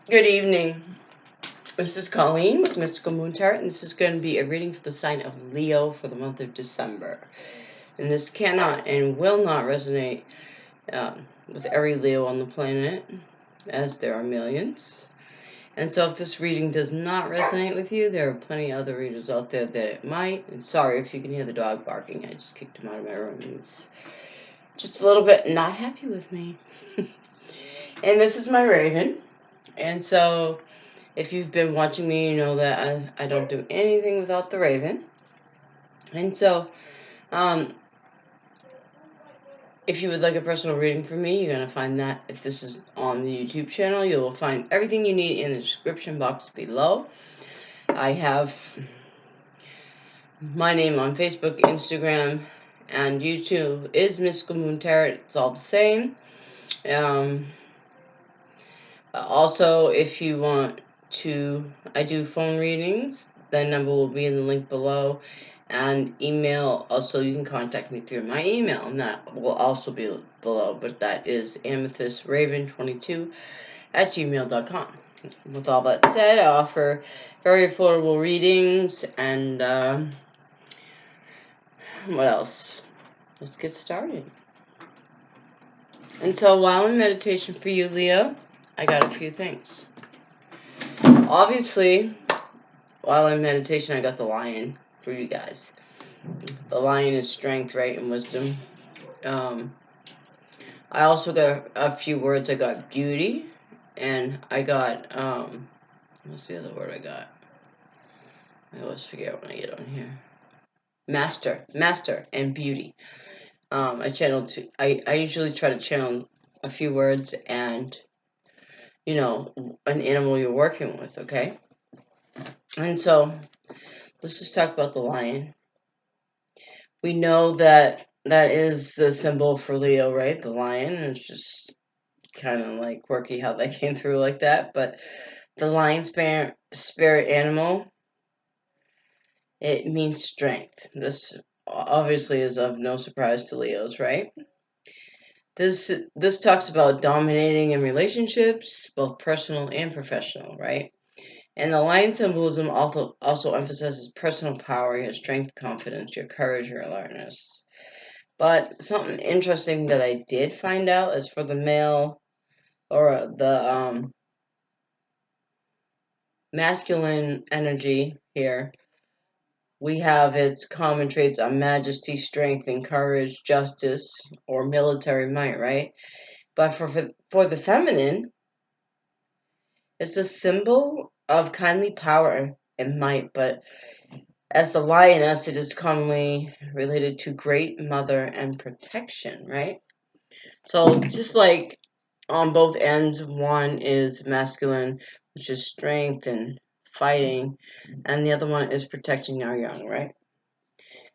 Good evening. This is Colleen with Mystical Moon Tarot, and this is going to be a reading for the sign of Leo for the month of December. And this cannot and will not resonate with every Leo on the planet, as there are millions. And so if this reading does not resonate with you, there are plenty of other readers out there that it might. And sorry if you can hear the dog barking. I just kicked him out of my room. He's just a little bit not happy with me. And this is my raven. And so if you've been watching me, you know that I don't do anything without the raven. And so, if you would like a personal reading from me, you're going to find that if this is on the YouTube channel, you will find everything you need in the description box below. I have my name on Facebook, Instagram, and YouTube is Mystical Moon Tarot. It's all the same. Also, if you want I do phone readings. The number will be in the link below, and email. Also, you can contact me through my email, and that will also be below. But that is amethystraven22@gmail.com. With all that said, I offer very affordable readings, and what else? Let's get started. And so, while in meditation for you, Leo, I got a few things. Obviously, while in meditation, I got the lion for you guys. The lion is strength, right, and wisdom. I also got a few words. I got beauty, and I got, what's the other word I got? I always forget when I get on here. Master, and beauty. I usually try to channel a few words and, an animal you're working with, okay? And so, let's just talk about the lion. We know that is the symbol for Leo, right? The lion. It's just kind of like quirky how that came through like that. But the lion spirit animal, it means strength. This obviously is of no surprise to Leos, right? This talks about dominating in relationships, both personal and professional, right? And the lion symbolism also emphasizes personal power, your strength, confidence, your courage, your alertness. But something interesting that I did find out is for the male, or the masculine energy here, we have its common traits on majesty, strength, and courage, justice, or military might, right? But for the feminine, it's a symbol of kindly power and might, but as the lioness, it is commonly related to great mother and protection, right? So just like on both ends, one is masculine, which is strength and fighting, and the other one is protecting our young, right?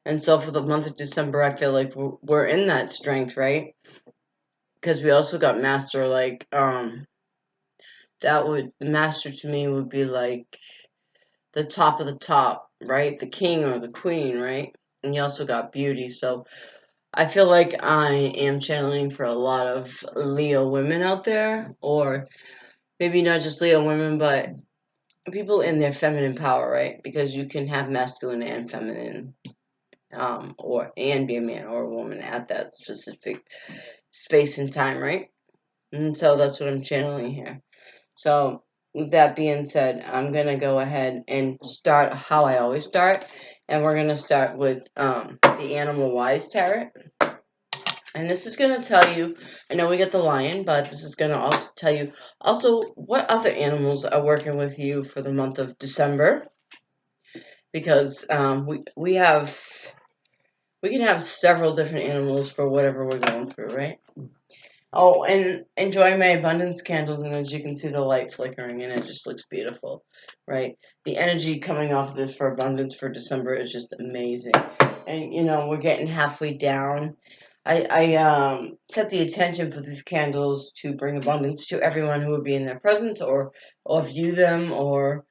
And so for the month of December, I feel like we're in that strength, right? Because we also got master, like, master to me would be like the top of the top, right? The king or the queen, right? And you also got beauty, so I feel like I am channeling for a lot of Leo women out there, or maybe not just Leo women, but people in their feminine power, right? Because you can have masculine and feminine, and be a man or a woman at that specific space and time, right? And so that's what I'm channeling here. So with that being said, I'm gonna go ahead and start how I always start, and we're gonna start with the Animal Wise Tarot. And this is going to tell you, I know we got the lion, but this is going to also tell you also what other animals are working with you for the month of December. Because we can have several different animals for whatever we're going through, right? Oh, and enjoying my abundance candles, and as you can see the light flickering, and it just looks beautiful, right? The energy coming off of this for abundance for December is just amazing. And, we're getting halfway down. I set the attention for these candles to bring abundance to everyone who would be in their presence or view them, or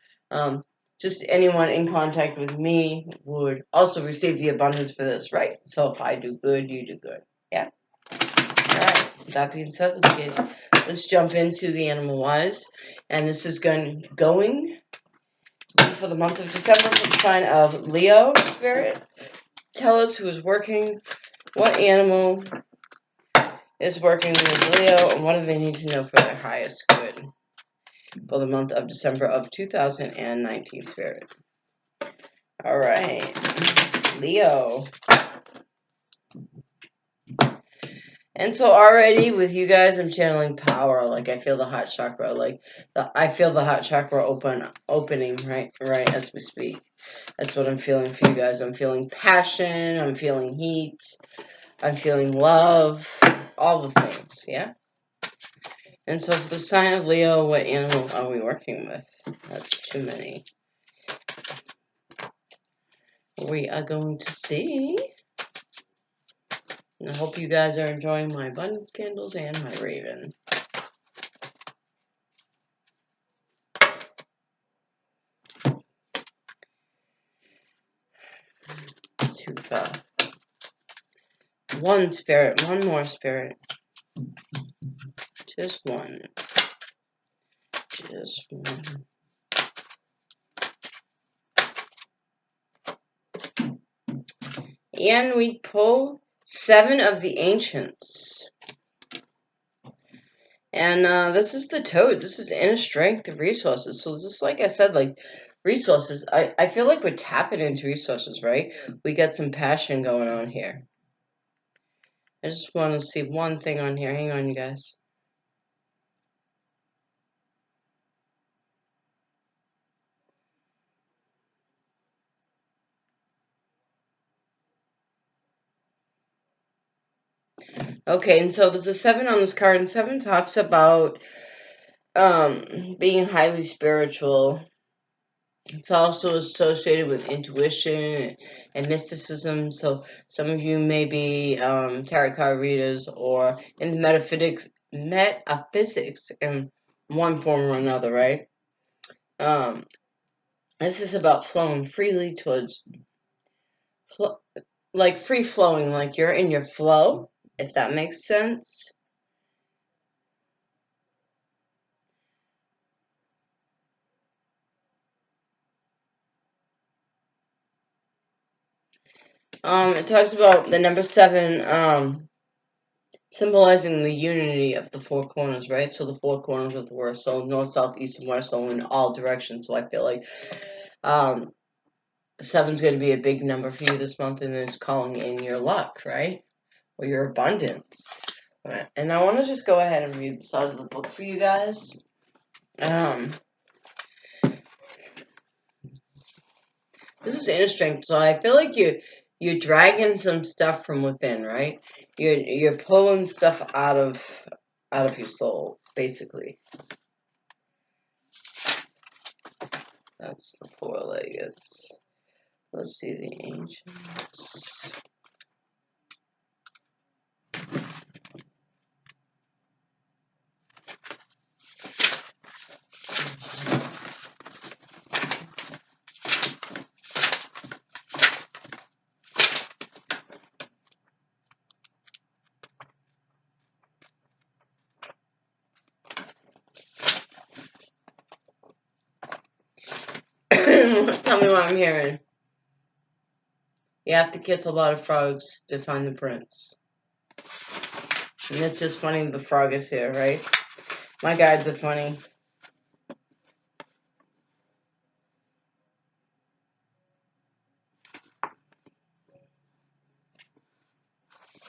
just anyone in contact with me would also receive the abundance for this, right? So if I do good, you do good. Yeah? Alright, that being said, let's get let's jump into the animal wise. And this is going for the month of December for the sign of Leo spirit. Tell us who is working, what animal is working with Leo, and what do they need to know for their highest good for the month of December of 2019 spirit. All right, Leo. And so already with you guys, I'm channeling power. Like I feel the heart chakra. I feel the heart chakra opening right as we speak. That's what I'm feeling for you guys. I'm feeling passion. I'm feeling heat. I'm feeling love. All the things. Yeah. And so for the sign of Leo, what animal are we working with? That's too many. We are going to see. And I hope you guys are enjoying my abundance candles and my raven. Too far. One spirit, one more spirit. Just one. Just one. And we pull 7 of the ancients. And this is the toad. This is inner strength of resources. So just like I said, like resources, I feel like we're tapping into resources, right? We got some passion going on here. I just want to see one thing on here. Hang on, you guys. Okay, and so there's a 7 on this card, and 7 talks about being highly spiritual. It's also associated with intuition and mysticism. So some of you may be tarot card readers or in metaphysics in one form or another, right? This is about flowing freely towards, like free flowing, like you're in your flow, if that makes sense. It talks about the number 7, symbolizing the unity of the 4 corners, right? So the 4 corners of the world, so north, south, east, and west, so in all directions. So I feel like 7's going to be a big number for you this month, and it's calling in your luck, right? Or your abundance. Right. And I want to just go ahead and read this out of the book for you guys. This is inner strength, so I feel like you're dragging some stuff from within, right? You're pulling stuff out of your soul, basically. That's the 4-legged. Let's see the ancients. Tell me what I'm hearing. You have to kiss a lot of frogs to find the prince. And it's just funny the frog is here, right? My guides are funny.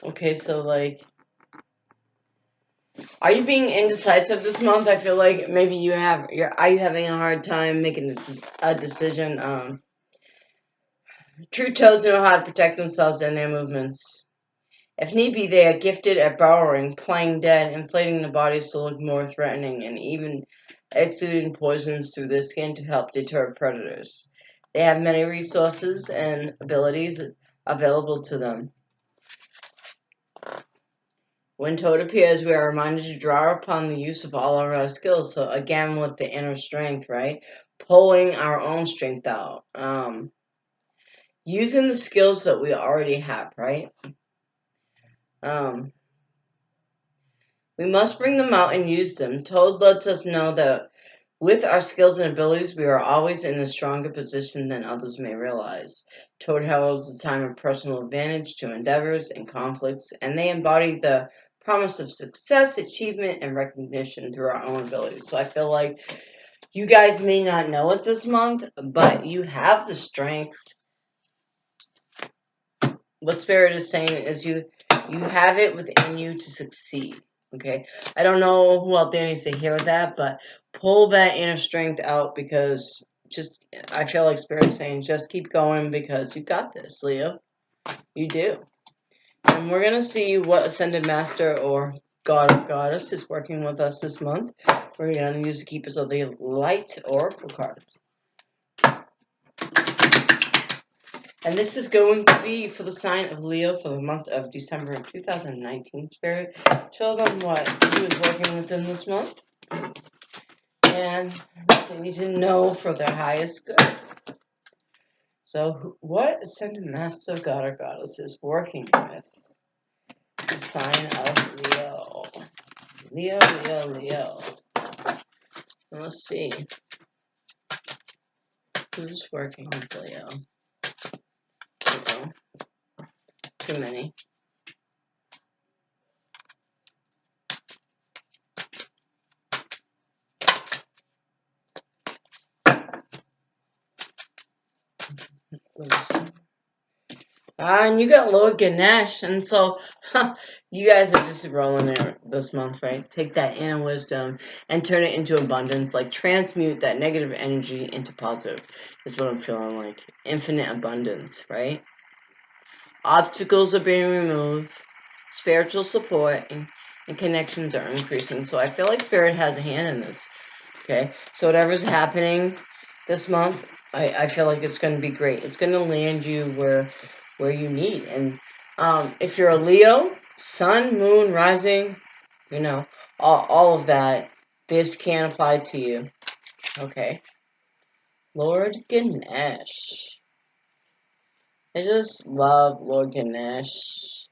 Okay, so like, are you being indecisive this month? I feel like maybe are you having a hard time making a decision? True toads know how to protect themselves and their movements. If need be, they are gifted at burrowing, playing dead, inflating the bodies to look more threatening, and even exuding poisons through their skin to help deter predators. They have many resources and abilities available to them. When toad appears, we are reminded to draw upon the use of all of our skills. So again, with the inner strength, right? Pulling our own strength out. Using the skills that we already have, right? We must bring them out and use them. Toad lets us know that with our skills and abilities, we are always in a stronger position than others may realize. Toad heralds a time of personal advantage to endeavors and conflicts, and they embody the promise of success, achievement, and recognition through our own abilities. So I feel like you guys may not know it this month, but you have the strength. What Spirit is saying is you have it within you to succeed. Okay, I don't know who out there needs to hear that, but pull that inner strength out, because I feel like Spirit is saying just keep going, because you got this, Leo. You do. And we're gonna see what Ascended Master or God or Goddess is working with us this month. We're gonna use the Keepers of the Light Oracle cards. And this is going to be for the sign of Leo for the month of December of 2019, Spirit. Show them what he was working with them this month. And they need to know for their highest good. So, what Ascended Master, God or Goddess is working with the sign of Leo. Leo, Leo, Leo. And let's see. Who's working with Leo? Too many. And you got Lord Ganesh, and so you guys are just rolling it this month, right? Take that inner wisdom and turn it into abundance, like transmute that negative energy into positive, is what I'm feeling like. Infinite abundance, right? Obstacles are being removed, spiritual support and connections are increasing. So I feel like Spirit has a hand in this, okay? So whatever's happening this month, I feel like it's going to be great. It's going to land you where you need. And if you're a Leo, sun, moon, rising, all of that, this can apply to you. Okay. Lord Ganesh. I just love Lord Ganesh.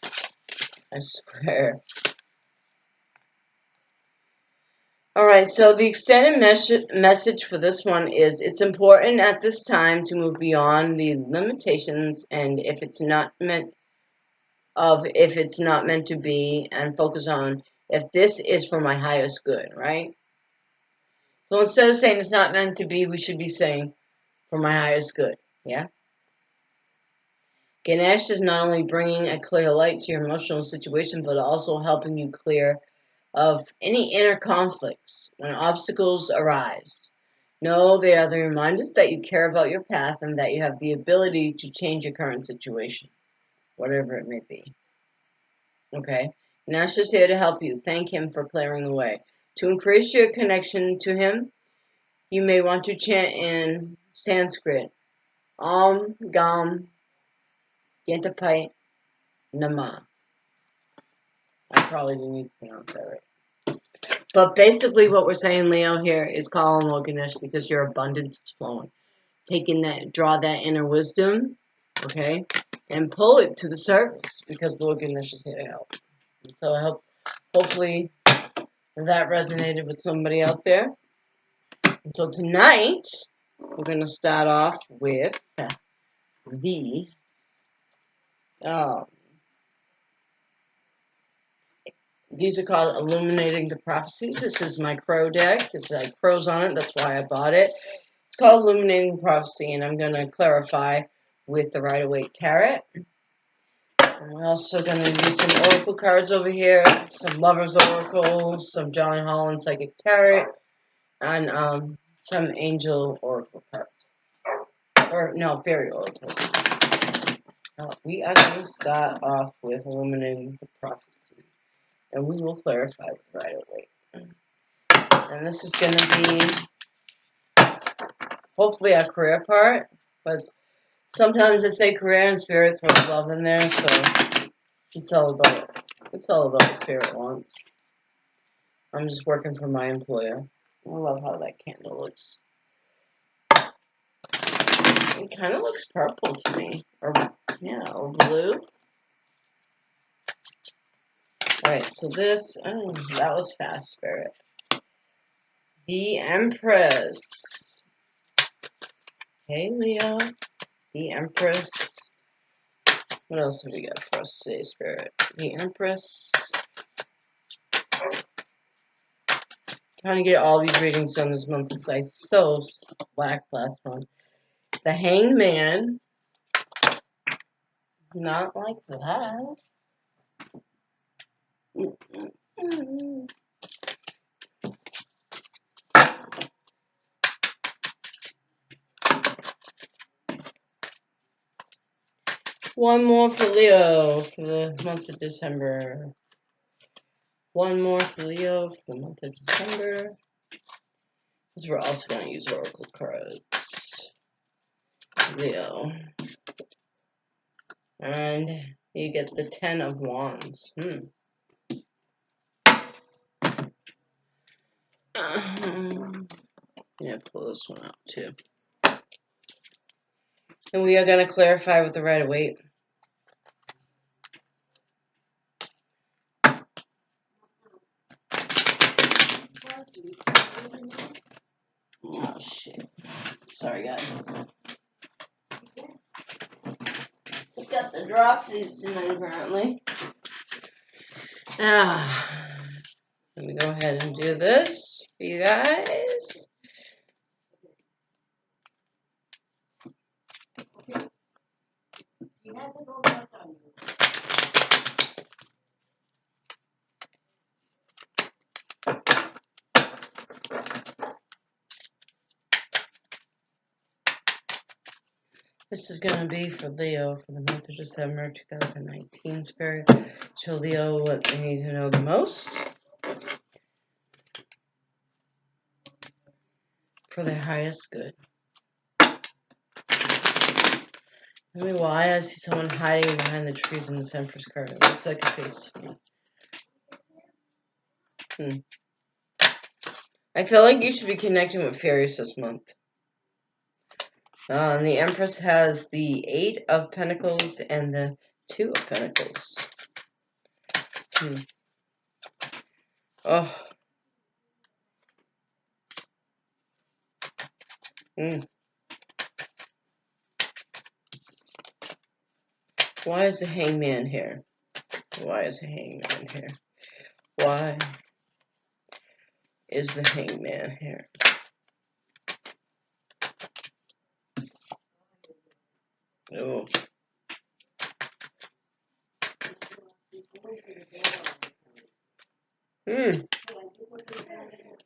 I swear. Alright, so the extended message for this one is it's important at this time to move beyond the limitations and if it's not meant to be, and focus on if this is for my highest good, right? So instead of saying it's not meant to be, we should be saying for my highest good, yeah? Ganesh is not only bringing a clear light to your emotional situation, but also helping you clear of any inner conflicts when obstacles arise. No, they are the reminders that you care about your path and that you have the ability to change your current situation, whatever it may be. Okay? Nash is here to help you. Thank him for clearing the way. To increase your connection to him, you may want to chant in Sanskrit. Om Gam Yantapai Nama. I probably didn't even pronounce that right. But basically what we're saying, Leo, here is call on Lord Ganesh because your abundance is flowing. Draw that inner wisdom, okay, and pull it to the surface because Lord Ganesh is here to help. So I hope, hopefully, that resonated with somebody out there. And so tonight, we're going to start off with the these are called Illuminating the Prophecies. This is my crow deck. It's like crows on it. That's why I bought it. It's called Illuminating Prophecy, and I'm going to clarify with the Rider-Waite Tarot. And we're also going to use some Oracle cards over here, some Lover's Oracle, some John Holland Psychic Tarot, and some Angel Oracle cards. Or, no, Fairy Oracles. We are going to start off with Illuminating the Prophecy, and we will clarify with Rider-Waite. And this is going to be, hopefully, our career part, but sometimes I say career and Spirit throws love in there, so it's all about what Spirit wants. I'm just working for my employer. I love how that candle looks. It kind of looks purple to me, or blue. Alright, so this, oh, that was fast, Spirit. The Empress. Hey, Leo. The Empress. What else have we got for us today, Spirit? The Empress. Trying to get all these readings done this month because I so slacked last month. The Hanged Man. Not like that. One more for Leo for the month of December. One more for Leo for the month of December. Because we're also going to use Oracle cards. Leo. And you get the 10 of Wands. Yeah, pull this one out too. And we are going to clarify with the Rider-Waite. Oh, shit. Sorry, guys. We got the dropsies tonight, apparently. Let me go ahead and do this for you guys. This is going to be for Leo for the month of December 2019, Spirit. Show Leo what they need to know the most. For their highest good. Tell me why I see someone hiding behind the trees in this Empress card. It looks like a face to me. I feel like you should be connecting with fairies this month. And the Empress has the 8 of Pentacles and the 2 of Pentacles. Oh. Why is the Hangman here? Why is the Hangman here? Why is the Hangman here? Oh.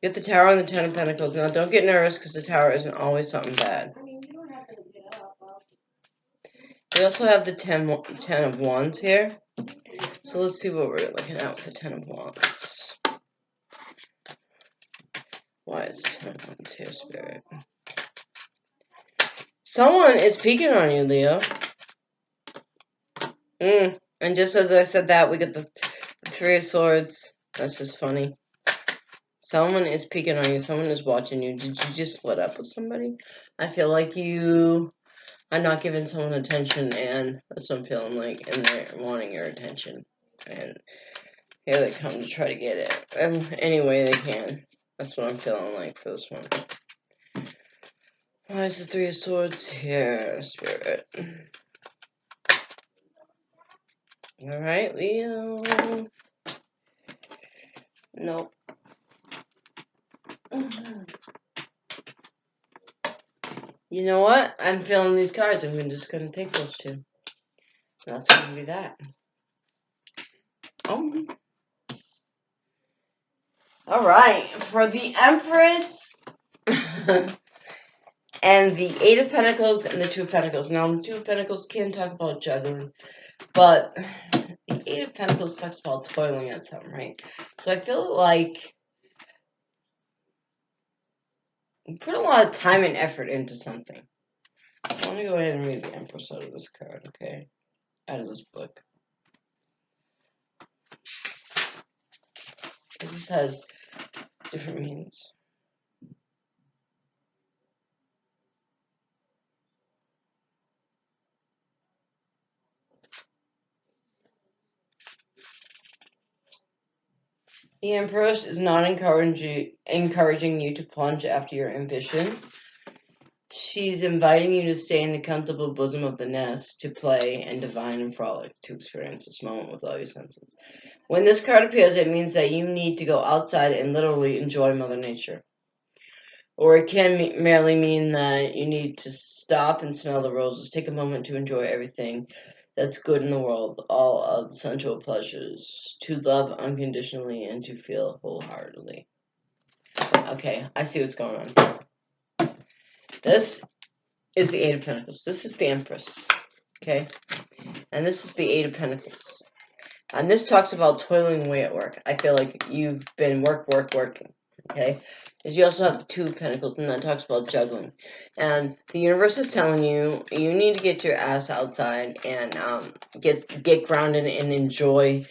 Get the Tower and the 10 of Pentacles. Now, don't get nervous because the Tower isn't always something bad. We also have the 10 of Wands here. So let's see what we're looking at with the 10 of Wands. Why is 10 of Wands here, Spirit? Someone is peeking on you, Leo. And just as I said that, we get the 3 of Swords. That's just funny. Someone is peeking on you. Someone is watching you. Did you just split up with somebody? I feel like you are not giving someone attention, and that's what I'm feeling like. And they're wanting your attention. And here they come to try to get it. Any way they can. That's what I'm feeling like for this one. Why is the 3 of Swords here, Spirit? Alright, Leo. Nope. You know what? I'm feeling these cards. I'm just going to take those 2. That's going to be that. Oh. Alright. For the Empress and the 8 of Pentacles and the 2 of Pentacles. Now, the 2 of Pentacles can talk about juggling, but the 8 of Pentacles talks about toiling at something, right? So I feel like you put a lot of time and effort into something. I want to go ahead and read the Empress out of this card, okay? Out of this book. Because this has different meanings. The Empress is not encouraging you to plunge after your ambition. She's inviting you to stay in the comfortable bosom of the nest, to play and divine and frolic, to experience this moment with all your senses. When this card appears, it means that you need to go outside and literally enjoy Mother Nature. Or it can merely mean that you need to stop and smell the roses, take a moment to enjoy everything that's good in the world, all of the sensual pleasures, to love unconditionally and to feel wholeheartedly. Okay, I see what's going on. This is the Eight of Pentacles. This is the Empress. Okay? And this is the Eight of Pentacles. And this talks about toiling away at work. I feel like you've been working. Okay? Because you also have the Two of Pentacles, and that talks about juggling. And the universe is telling you, you need to get your ass outside and get grounded and enjoy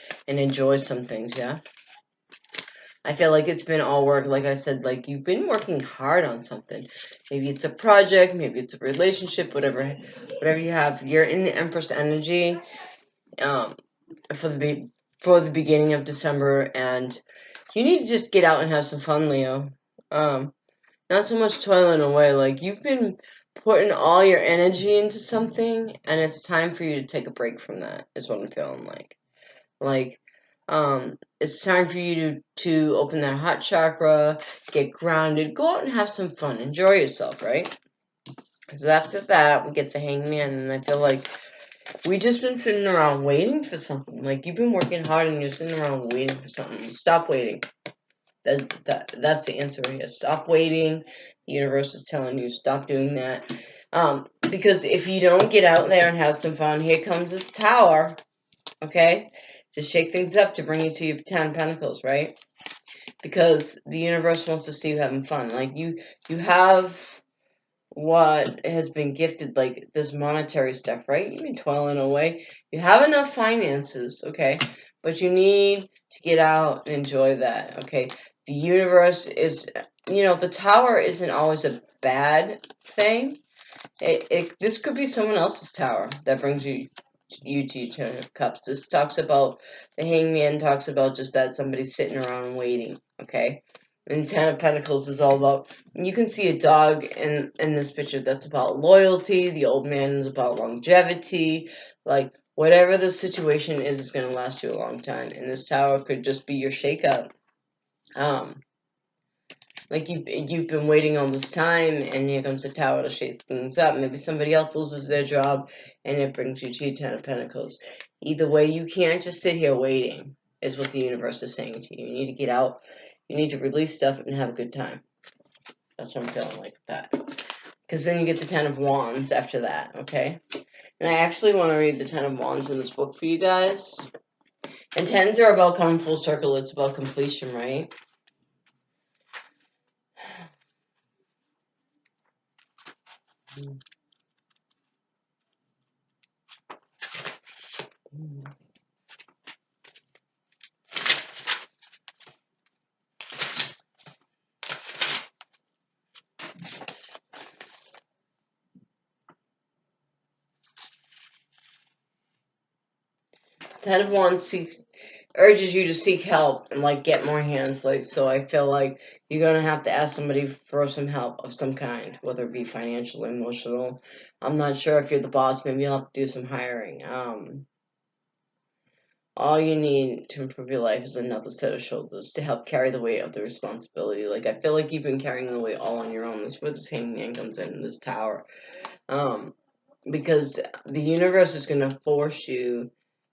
some things, yeah? I feel like it's been all work, like I said, like you've been working hard on something. Maybe it's a project, maybe it's a relationship, whatever you have. You're in the Empress energy for the beginning of December, and you need to just get out and have some fun, Leo. Not so much toiling away. Like you've been putting all your energy into something, and it's time for you to take a break from that. Is what I'm feeling like. Like, it's time for you to open that heart chakra, get grounded, go out and have some fun, enjoy yourself, right? Because after that, we get the Hangman, and I feel like we just been sitting around waiting for something. Like, you've been working hard, and you're sitting around waiting for something. Stop waiting. That's the answer here. Stop waiting. The universe is telling you, stop doing that. Because if you don't get out there and have some fun, here comes this tower, okay? To shake things up, to bring you to your Ten of Pentacles, right? Because the universe wants to see you having fun. Like, you have what has been gifted, like this monetary stuff, right? You've been toiling away. You have enough finances, okay? But you need to get out and enjoy that, okay? The universe is, the tower isn't always a bad thing. This could be someone else's tower that brings you to your Ten of Cups. This talks about, the Hangman talks about just that somebody's sitting around waiting, okay? And Ten of Pentacles is all about, you can see a dog in this picture that's about loyalty. The old man is about longevity. Like, whatever the situation is going to last you a long time. And this tower could just be your shake-up. Like, you've been waiting all this time, and here comes the tower to shake things up. Maybe somebody else loses their job, and it brings you to your Ten of Pentacles. Either way, you can't just sit here waiting, is what the universe is saying to you. You need to get out, you need to release stuff, and have a good time. That's what I'm feeling like with that. Because then you get the Ten of Wands after that, okay? And I actually want to read the Ten of Wands in this book for you guys. And tens are about coming full circle. It's about completion, right? Ten of Wands urges you to seek help and, like, get more hands. Like, so I feel like you're going to have to ask somebody for some help of some kind, whether it be financial, emotional. I'm not sure if you're the boss. Maybe you'll have to do some hiring. All you need to improve your life is another set of shoulders to help carry the weight of the responsibility. Like, I feel like you've been carrying the weight all on your own. That's where this Hangman comes in this tower. Because the universe is going to force you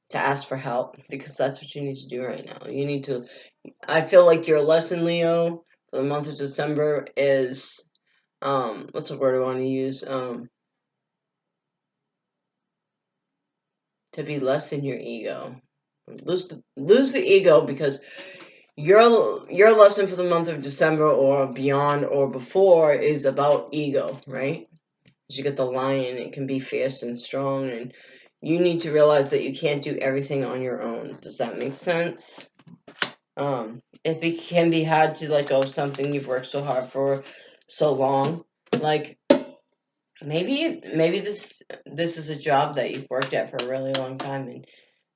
to ask for help, because that's what you need to do right now. You need to, I feel like your lesson, Leo, for the month of December is, what's the word I want to use? To be less in your ego. Lose the ego, because your lesson for the month of December or beyond or before is about ego, right? You get the lion, it can be fierce and strong, and you need to realize that you can't do everything on your own. Does that make sense? Can be hard to let go of something you've worked so hard for so long. Like, maybe this is a job that you've worked at for a really long time, and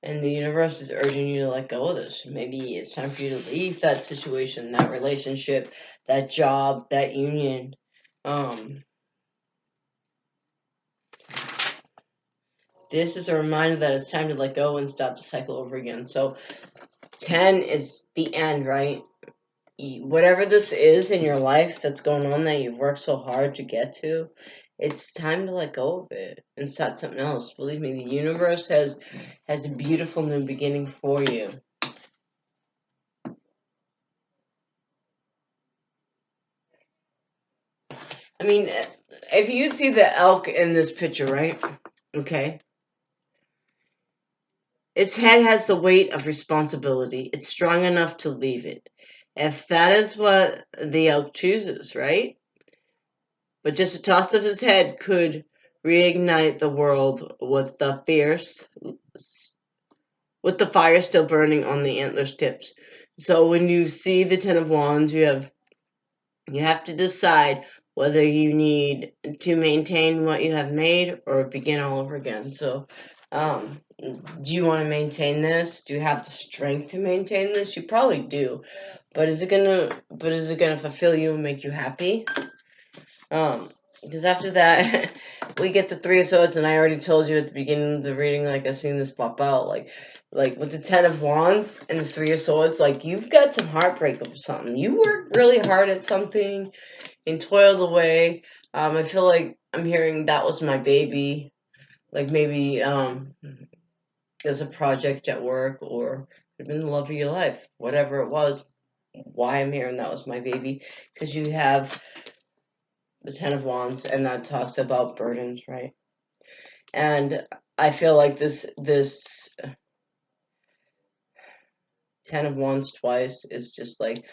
And the universe is urging you to let go of this. Maybe it's time for you to leave that situation, that relationship, that job, that union. This is a reminder that it's time to let go and stop the cycle over again. So 10 is the end, right? Whatever this is in your life that's going on that you've worked so hard to get to, it's time to let go of it and start something else. Believe me, the universe has a beautiful new beginning for you. I mean, if you see the elk in this picture, right? Okay. Its head has the weight of responsibility. It's strong enough to leave it. If that is what the elk chooses, right? But just a toss of his head could reignite the world with the fire still burning on the antlers tips. So when you see the Ten of Wands, you have to decide whether you need to maintain what you have made or begin all over again. So, do you want to maintain this? Do you have the strength to maintain this? You probably do, but is it gonna fulfill you and make you happy? Because after that, we get the Three of Swords, and I already told you at the beginning of the reading, like, I seen this pop out, like with the Ten of Wands and the Three of Swords, like, you've got some heartbreak over something. You worked really hard at something and toiled away. I feel like I'm hearing that was my baby. Like, maybe, there's a project at work, or it could have been the love of your life. Whatever it was, why I'm hearing that was my baby. Because you have the Ten of Wands, and that talks about burdens, right? And I feel like this Ten of Wands twice is just like,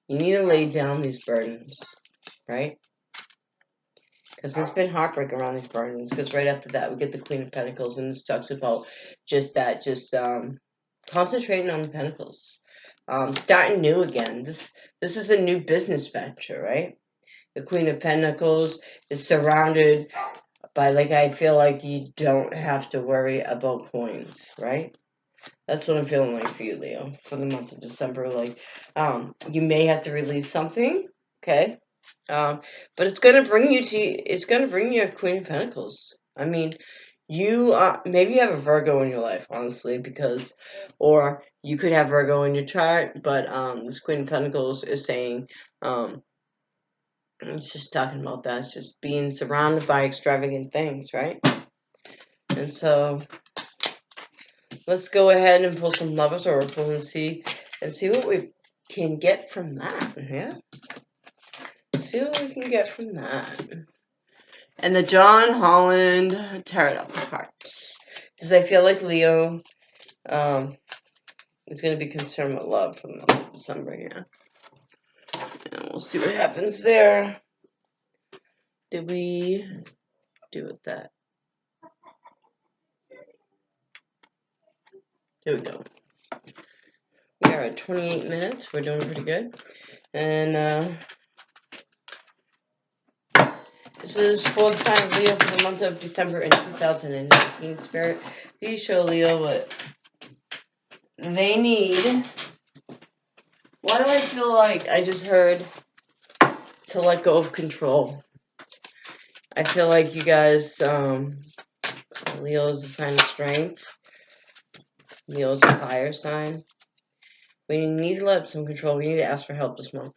you need to lay down these burdens, right? Because there's been heartbreak around these burdens. Because right after that, we get the Queen of Pentacles, and this talks about just concentrating on the Pentacles, starting new again. This is a new business venture, right? The Queen of Pentacles is surrounded by, like, I feel like you don't have to worry about coins, right? That's what I'm feeling like for you, Leo, for the month of December. Like, you may have to release something, okay? But it's gonna bring you a Queen of Pentacles. I mean, you maybe you have a Virgo in your life, honestly, or you could have Virgo in your chart, but this Queen of Pentacles is saying, it's just talking about that. It's just being surrounded by extravagant things, right? And so let's go ahead and pull some Lovers Oracle and see what we can get from that. Yeah, see what we can get from that. And the John Holland Tarot of Hearts. Does I feel like Leo is going to be concerned with love for the month of December? Yeah, and we'll see what happens there. Did we do with that? There we go. We are at 28 minutes. We're doing pretty good. And this is for the sign of Leo for the month of December in 2019. Spirit, please show Leo what they need. Why do I feel like I just heard to let go of control? I feel like you guys, Leo is a sign of strength. Leo is a fire sign. We need to let some control. We need to ask for help this month.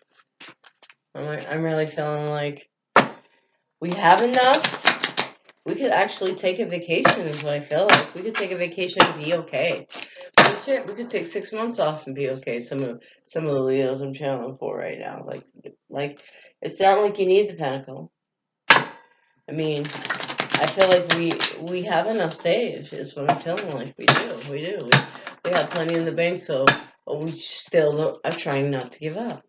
I'm really feeling like we have enough. We could actually take a vacation is what I feel like. We could take a vacation and be okay. We could take 6 months off and be okay. Some of the Leos I'm channeling for right now. Like it's not like you need the Pentacle. I mean, I feel like we have enough saved is what I'm feeling like. We do. We have plenty in the bank, so we still are trying not to give up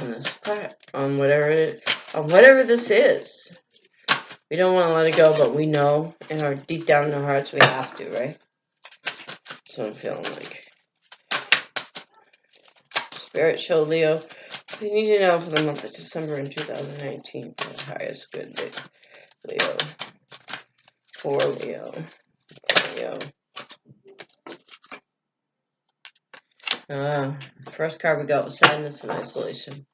on this part. On whatever this is. We don't want to let it go, but we know deep down in our hearts we have to, right? That's what I'm feeling like. Spirit, show Leo. We need to know for the month of December in 2019 for the highest good, Leo. For Leo. First card we got was sadness and isolation.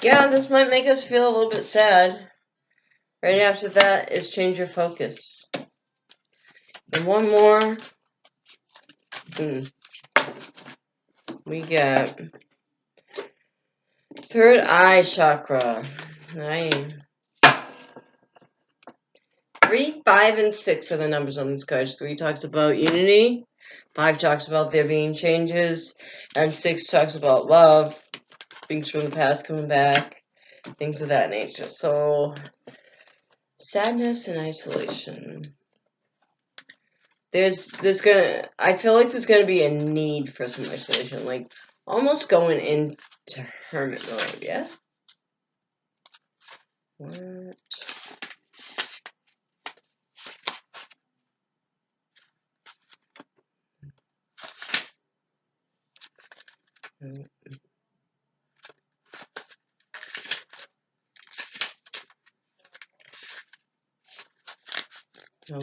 Yeah, this might make us feel a little bit sad. Right after that is change your focus. And one more. We got third eye chakra. 3, 5, and 6 are the numbers on these cards. 3 talks about unity. 5 talks about there being changes. And 6 talks about love. Things from the past coming back. Things of that nature. So, sadness and isolation. I feel like there's gonna be a need for some isolation. Like, almost going into hermit mode, yeah? What? No.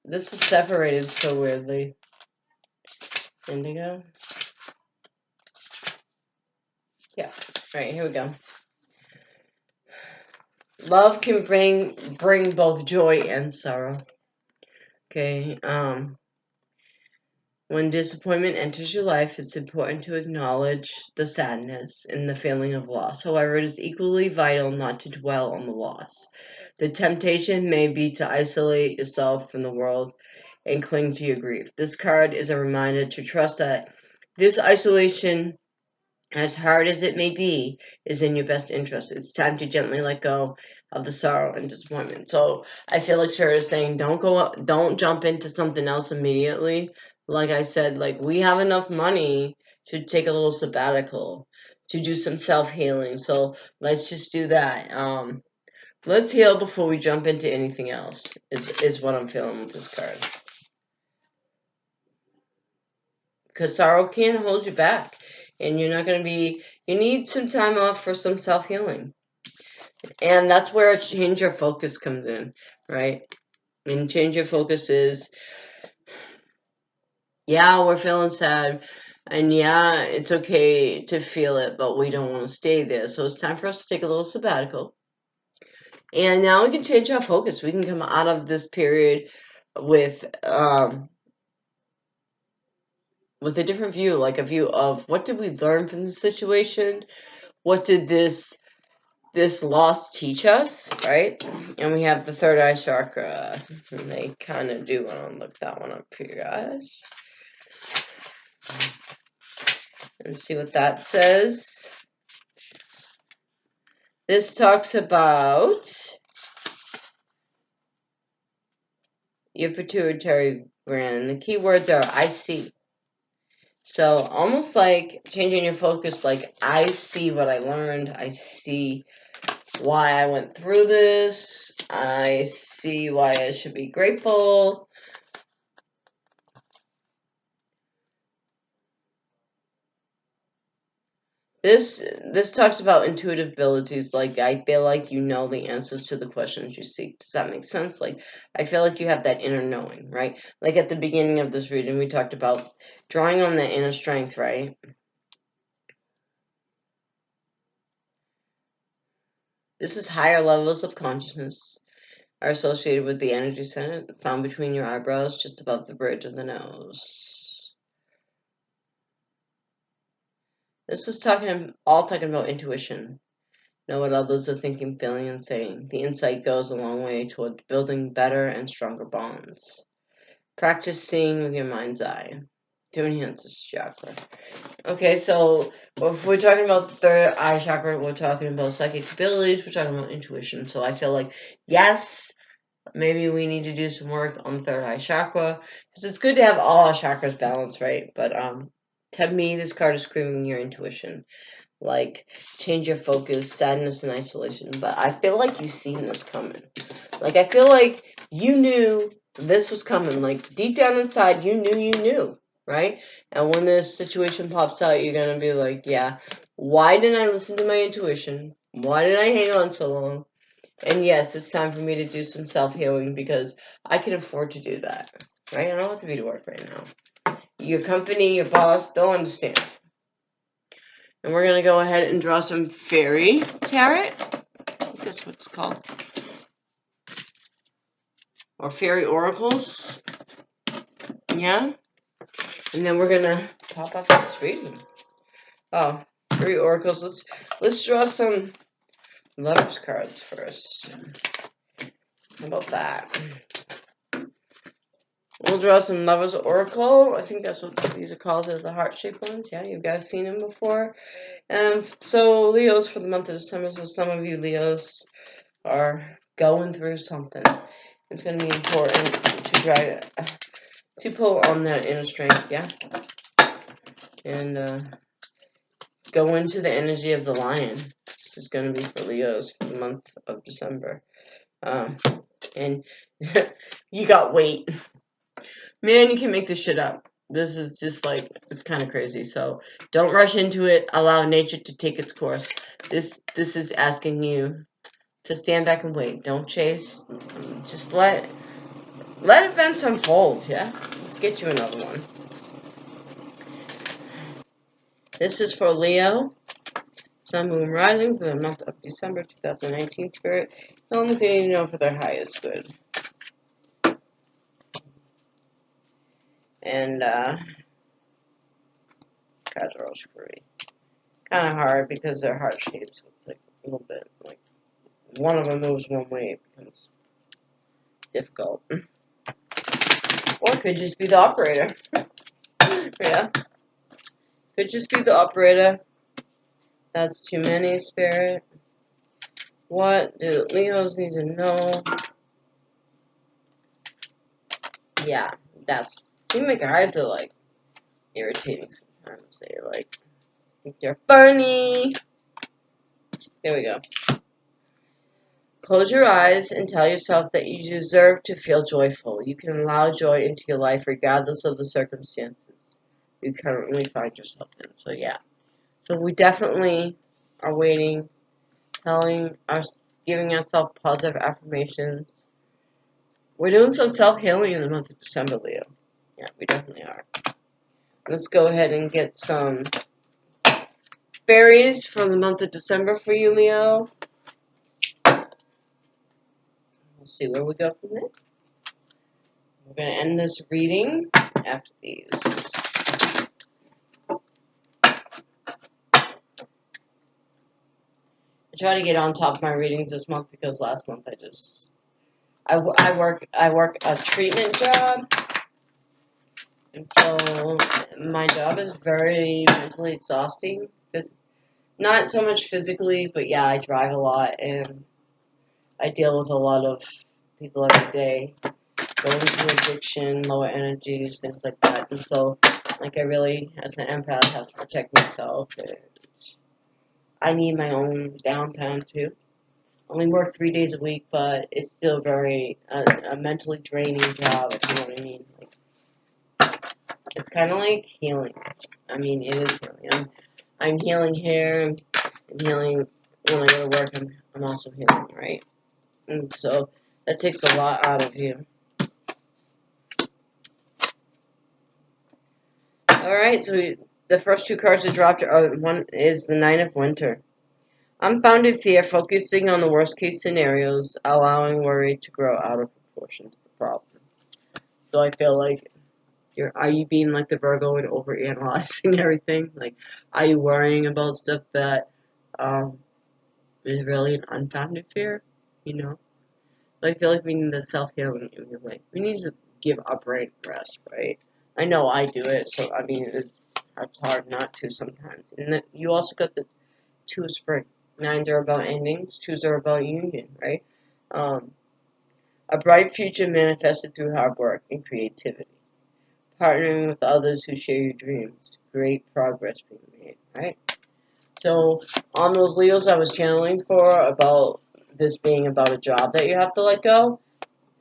This is separated so weirdly. Indigo? Yeah. Alright, here we go. Love can bring both joy and sorrow. Okay, when disappointment enters your life, it's important to acknowledge the sadness and the feeling of loss. However, it is equally vital not to dwell on the loss. The temptation may be to isolate yourself from the world and cling to your grief. This card is a reminder to trust that this isolation, as hard as it may be, is in your best interest. It's time to gently let go of the sorrow and disappointment. So I feel like Spirit is saying, don't jump into something else immediately. Like I said, like we have enough money to take a little sabbatical, to do some self-healing. So let's just do that. Let's heal before we jump into anything else, is what I'm feeling with this card. Because sorrow can hold you back. And you're not going to be... You need some time off for some self-healing. And that's where change your focus comes in, right? And change your focus is... Yeah, we're feeling sad. And yeah, it's okay to feel it, but we don't want to stay there. So it's time for us to take a little sabbatical. And now we can change our focus. We can come out of this period with a different view, like a view of what did we learn from the situation? What did this loss teach us, right? And we have the third eye chakra. And they kind of do want to look that one up for you guys. And see what that says. This talks about your pituitary gland. And the key words are I see. So almost like changing your focus, like I see what I learned. I see why I went through this. I see why I should be grateful. This talks about intuitive abilities. Like, I feel like you know the answers to the questions you seek. Does that make sense? Like, I feel like you have that inner knowing, right? Like at the beginning of this reading, we talked about drawing on that inner strength, right? This is higher levels of consciousness are associated with the energy center found between your eyebrows, just above the bridge of the nose. This is all talking about intuition. Know what others are thinking, feeling, and saying. The insight goes a long way toward building better and stronger bonds. Practice seeing with your mind's eye to enhance this chakra. Okay, so if we're talking about the third eye chakra, we're talking about psychic abilities, we're talking about intuition. So I feel like, yes, maybe we need to do some work on the third eye chakra, because it's good to have all our chakras balanced, right? But to me, this card is screaming your intuition. Like, change your focus, sadness and isolation. But I feel like you've seen this coming. Like, I feel like you knew this was coming. Like, deep down inside, you knew, right? And when this situation pops out, you're going to be like, yeah, why didn't I listen to my intuition? Why did I hang on so long? And yes, it's time for me to do some self-healing because I can afford to do that, right? I don't have to be to work right now. Your company, your boss, they'll understand. And we're going to go ahead and draw some fairy tarot. I think that's what it's called. Or fairy oracles. Yeah. And then we're going to pop off this reading. Oh, fairy oracles. Let's draw some lovers cards first. How about that? We'll draw some Lovers Oracle. I think that's what these are called, the heart-shaped ones. Yeah, you guys seen them before. So Leos for the month of December. So some of you Leos are going through something. It's going to be important to try to pull on that inner strength, yeah? And go into the energy of the lion. This is going to be for Leos for the month of December. And you got weight. Man, you can make this shit up. This is just like, it's kind of crazy. So don't rush into it. Allow nature to take its course. This is asking you to stand back and wait. Don't chase. Just let events unfold, yeah? Let's get you another one. This is for Leo. Sun, Moon, Rising for the month of December 2019 Spirit. The only thing you know for their highest good. And, cards are all screwy. Kind of hard because they're heart shaped, so it's like a little bit like one of them moves one way, it becomes difficult. Or it could just be the operator. Yeah. Could just be the operator. That's too many, Spirit. What do Leos need to know? Yeah, that's too many cards are like irritating sometimes. They think they're funny. Here we go. Close your eyes and tell yourself that you deserve to feel joyful. You can allow joy into your life regardless of the circumstances you currently find yourself in. So yeah. So we definitely are waiting, telling us, giving ourselves positive affirmations. We're doing some self-healing in the month of December, Leo. Yeah, we definitely are. Let's go ahead and get some fairies for the month of December for you, Leo. We'll see where we go from there. We're going to end this reading after these. I try to get on top of my readings this month because last month I work a treatment job, and so my job is very mentally exhausting. It's not so much physically, but yeah, I drive a lot and I deal with a lot of people every day, going through addiction, lower energies, things like that. And so, like, I really, as an empath, have to protect myself. And I need my own downtime too. I only work 3 days a week, but it's still very a mentally draining job, if you know what I mean. Like, it's kind of like healing. I mean, it is healing. I'm healing here. I'm healing when I go to work. I'm also healing, right? And so that takes a lot out of you. Alright, so the first two cards that dropped are, one is the Nine of Winter. Unfounded fear, focusing on the worst case scenarios, allowing worry to grow out of proportion to the problem. So I feel like, are you being like the Virgo and overanalyzing everything? Like, are you worrying about stuff that is really an unfounded fear? You know? I feel like we need the self-healing in your life. We need to give a brain rest, right? I know I do it, so I mean, it's hard not to sometimes. And then you also got the Two of Spring. Nines are about endings, twos are about union, right? A bright future manifested through hard work and creativity. Partnering with others who share your dreams. Great progress being made, right? So, on those Leos I was channeling for about this being about a job that you have to let go.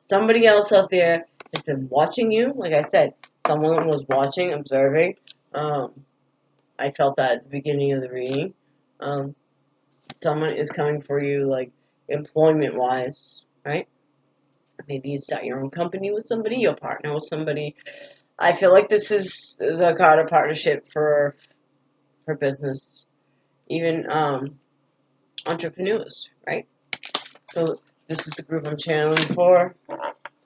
Somebody else out there has been watching you. Like I said, someone was watching, observing. I felt that at the beginning of the reading. Someone is coming for you, like, employment-wise, right? Maybe you start your own company with somebody, you'll partner with somebody. I feel like this is the card of partnership for business, even entrepreneurs, right? So this is the group I'm channeling for,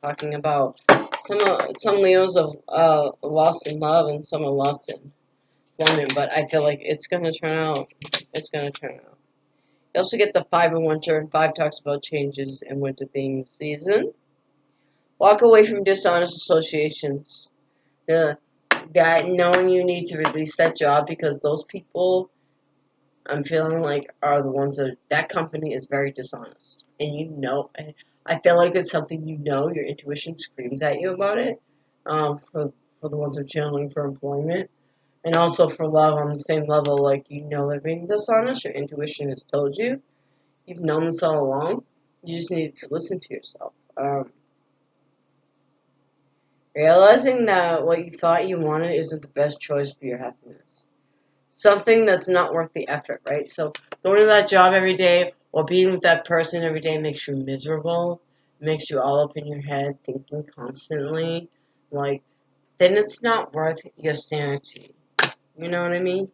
talking about some Leos of lost in love and some are lost in employment, but I feel like it's gonna turn out. It's gonna turn out. You also get the 5 in winter, and 5 talks about changes in winter being the season. Walk away from dishonest associations. That knowing you need to release that job because those people, I'm feeling like, are the ones that company is very dishonest. And I feel like it's something your intuition screams at you about it. For the ones who are channeling for employment. And also for love on the same level, like they're being dishonest, your intuition has told you. You've known this all along. You just need to listen to yourself. Realizing that what you thought you wanted isn't the best choice for your happiness. Something that's not worth the effort, right? So going to that job every day or being with that person every day makes you miserable, makes you all up in your head, thinking constantly. Like, then it's not worth your sanity. You know what I mean?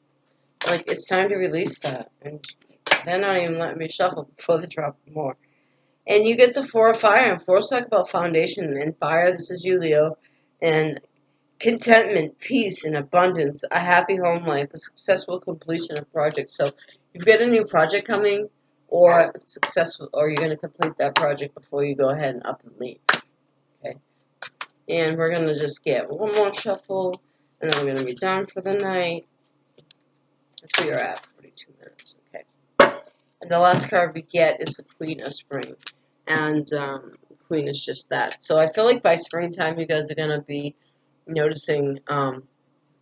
Like, it's time to release that. And they're not even letting me shuffle before they drop more. And you get the 4 of fire, and 4's talk about foundation. And fire, this is you, Leo. And contentment, peace, and abundance, a happy home life, the successful completion of projects. So you've got a new project coming, or you're going to complete that project before you go ahead and up and leave. Okay. And we're going to just get one more shuffle, and then we're going to be done for the night. That's where you're at, 42 minutes. Okay. And the last card we get is the Queen of Spring. And Queen is just that. So I feel like by springtime, you guys are going to be noticing, I'm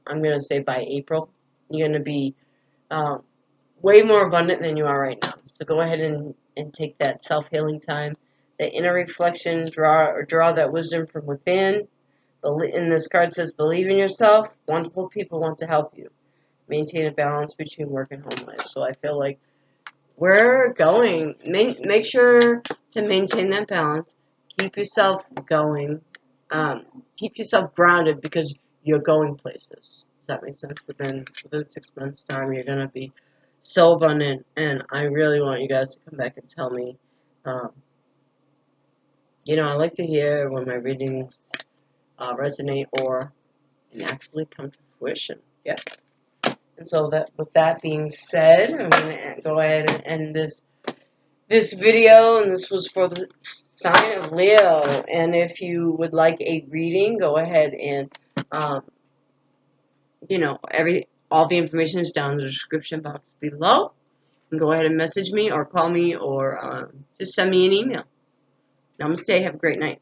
going to say by April, you're going to be way more abundant than you are right now. So go ahead and take that self-healing time, that inner reflection, draw that wisdom from within. And this card says, believe in yourself. Wonderful people want to help you. Maintain a balance between work and home life. So I feel like we're going. Make sure to maintain that balance. Keep yourself going. Keep yourself grounded because you're going places. Does that make sense? Within 6 months' time, you're going to be so abundant. And I really want you guys to come back and tell me. I like to hear when my readings resonate or and actually come to fruition. Yeah. And so with that being said, I'm going to go ahead and end this video, and this was for the sign of Leo. And if you would like a reading, go ahead and all the information is down in the description box below. You can go ahead and message me or call me or just send me an email. Namaste. Have a great night.